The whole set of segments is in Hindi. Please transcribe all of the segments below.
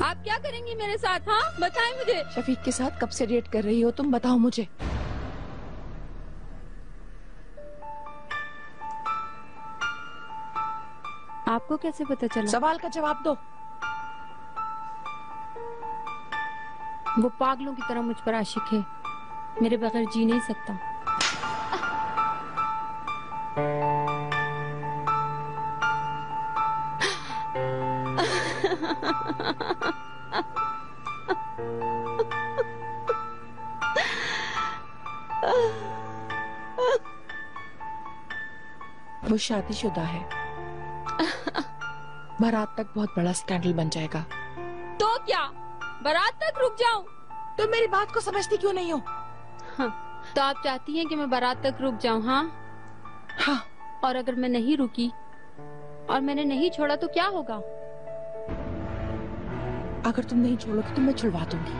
आप क्या करेंगी मेरे साथ? हाँ बताएं मुझे। शफीक के साथ कब से डेट कर रही हो तुम, बताओ मुझे। आपको कैसे पता चला? सवाल का जवाब दो। वो पागलों की तरह मुझ पर आशिक है, मेरे बगैर जी नहीं सकता। वो शादीशुदा है। बारात तक बहुत बड़ा स्कैंडल बन जाएगा। तो क्या बारात तक रुक जाऊं? तो मेरी बात को समझती क्यों नहीं हो? हाँ, तो आप चाहती हैं कि मैं बारात तक रुक जाऊं? हाँ हाँ। और अगर मैं नहीं रुकी और मैंने नहीं छोड़ा तो क्या होगा? अगर तुम नहीं छोड़ोगी तो मैं छुड़वा दूंगी।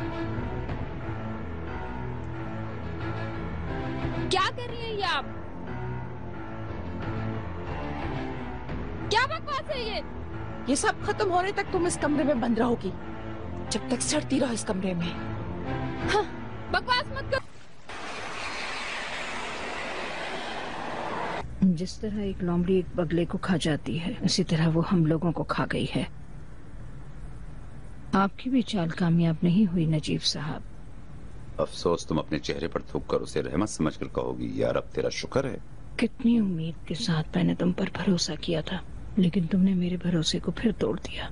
क्या कर रही हैं ये आप? क्या बकवास है ये? ये सब खत्म होने तक तुम इस कमरे में बंद रहोगी, जब तक सड़ती रहो इस कमरे में। हाँ, बकवास मत करो। जिस तरह एक लोमड़ी एक बगले को खा जाती है, उसी तरह वो हम लोगों को खा गई है। आपकी भी चाल कामयाब नहीं हुई नजीब साहब। अफसोस तुम अपने चेहरे पर थूक कर उसे रहमत समझकर कहोगी यार अब तेरा शुक्र है। कितनी उम्मीद के साथ मैंने तुम पर भरोसा किया था, लेकिन तुमने मेरे भरोसे को फिर तोड़ दिया।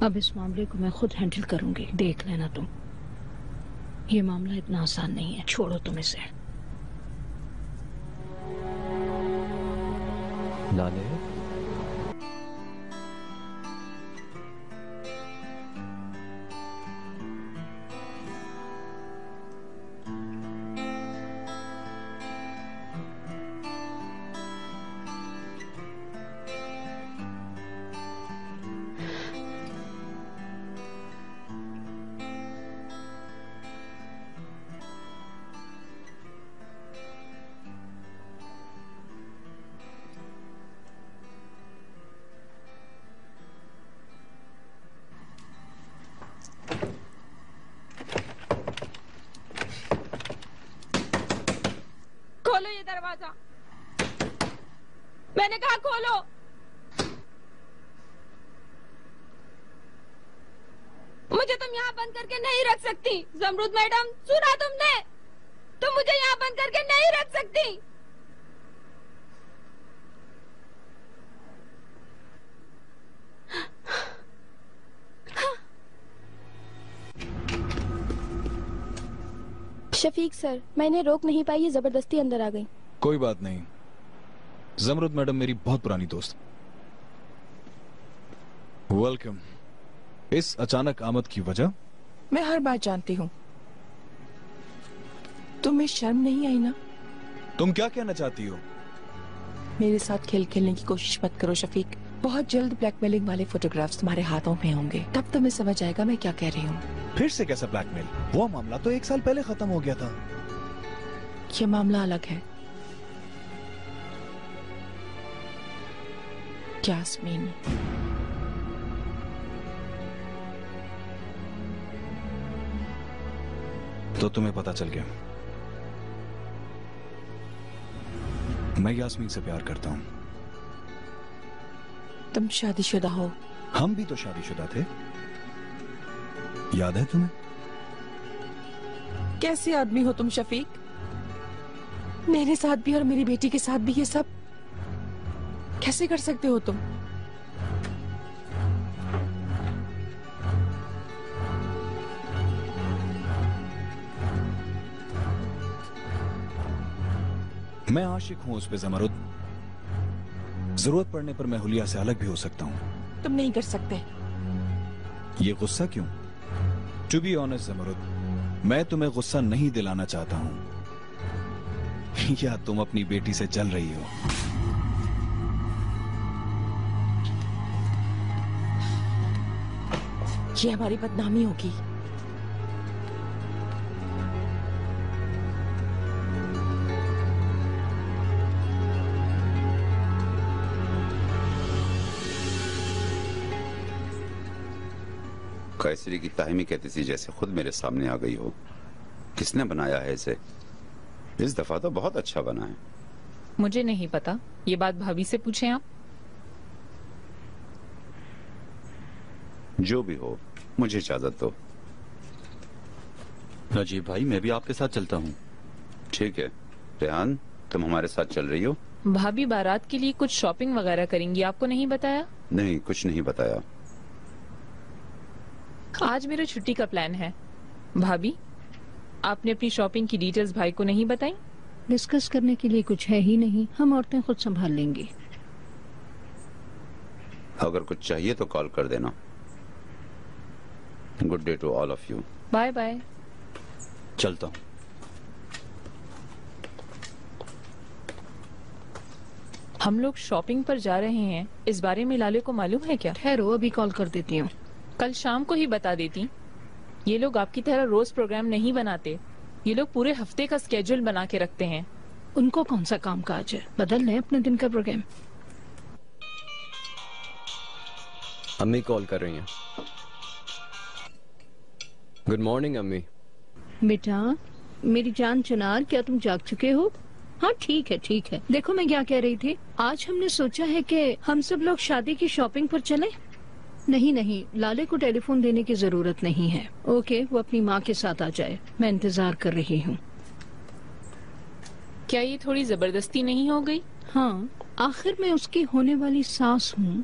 अब इस मामले को मैं खुद हैंडल करूंगी, देख लेना तुम। ये मामला इतना आसान नहीं है, छोड़ो तुम इसे। लाले खोलो ये दरवाजा, मैंने कहा खोलो। मुझे तुम यहाँ बंद करके नहीं रख सकती। जमरूद मैडम, सुना तुमने? तुम मुझे यहाँ बंद करके नहीं रख सकती। शफीक सर, मैंने रोक नहीं पाई, ये जबरदस्ती अंदर आ गई। कोई बात नहीं, जमरुद मैडम मेरी बहुत पुरानी दोस्त। वेलकम। इस अचानक आमद की वजह? मैं हर बात जानती हूँ। तुम्हें शर्म नहीं आई ना? तुम क्या कहना चाहती हो? मेरे साथ खेल खेलने की कोशिश मत करो शफीक। बहुत जल्द ब्लैकमेलिंग वाले फोटोग्राफ्स तुम्हारे हाथों में होंगे, तब तुम्हें समझ आएगा मैं क्या कह रही हूँ। फिर से कैसा ब्लैकमेल? वो मामला तो 1 साल पहले खत्म हो गया था। ये मामला अलग है। यास्मीन, तो तुम्हें पता चल गया। मैं यास्मीन से प्यार करता हूँ। तुम शादीशुदा हो। हम भी तो शादीशुदा थे, याद है तुम्हें? कैसे आदमी हो तुम शफीक? मेरे साथ भी और मेरी बेटी के साथ भी ये सब कैसे कर सकते हो तुम? मैं आशिक हूं उस पे ज़मरुद। जरूरत पड़ने पर मैं हुलिया से अलग भी हो सकता हूं। तुम नहीं कर सकते। ये गुस्सा क्यों? टू बी ऑनेस्ट ज़मरुद, मैं तुम्हें गुस्सा नहीं दिलाना चाहता हूं। या तुम अपनी बेटी से जल रही हो? ये हमारी बदनामी होगी। कैसरी की ताहमी कहती थी जैसे खुद मेरे सामने आ गई हो। किसने बनाया है इसे? इस दफा तो बहुत अच्छा बना है। मुझे नहीं पता, ये बात भाभी से पूछें आप। जो भी हो, मुझे इजाजत दो। नजीब भाई, मैं भी आपके साथ चलता हूँ। ठीक है। रेहान, तुम हमारे साथ चल रही हो? भाभी बारात के लिए कुछ शॉपिंग वगैरह करेंगी, आपको नहीं बताया? नहीं, कुछ नहीं बताया। आज मेरा छुट्टी का प्लान है। भाभी, आपने अपनी शॉपिंग की डिटेल्स भाई को नहीं बताई? डिस्कस करने के लिए कुछ है ही नहीं, हम औरतें खुद संभाल लेंगी। अगर कुछ चाहिए तो कॉल कर देना। Good day to all of you. Bye bye. चलता हूँ। हम लोग शॉपिंग पर जा रहे हैं, इस बारे में लाले को मालूम है क्या? ठहरो, अभी कॉल कर देती हूँ। कल शाम को ही बता देती। ये लोग आपकी तरह रोज प्रोग्राम नहीं बनाते, ये लोग पूरे हफ्ते का स्केड्यूल बना के रखते हैं। उनको कौन सा काम काज है, बदल लें अपने दिन का प्रोग्राम। अम्मी कॉल कर रही हैं। गुड मॉर्निंग अम्मी। बेटा, मेरी जान चनार, क्या तुम जाग चुके हो? हाँ ठीक है ठीक है। देखो मैं क्या कह रही थी, आज हमने सोचा है कि हम सब लोग शादी की शॉपिंग पर चलें। नहीं नहीं, लाले को टेलीफोन देने की जरूरत नहीं है। ओके, वो अपनी माँ के साथ आ जाए, मैं इंतजार कर रही हूँ। क्या ये थोड़ी जबरदस्ती नहीं हो गई? हाँ, आखिर मैं उसकी होने वाली सास हूँ।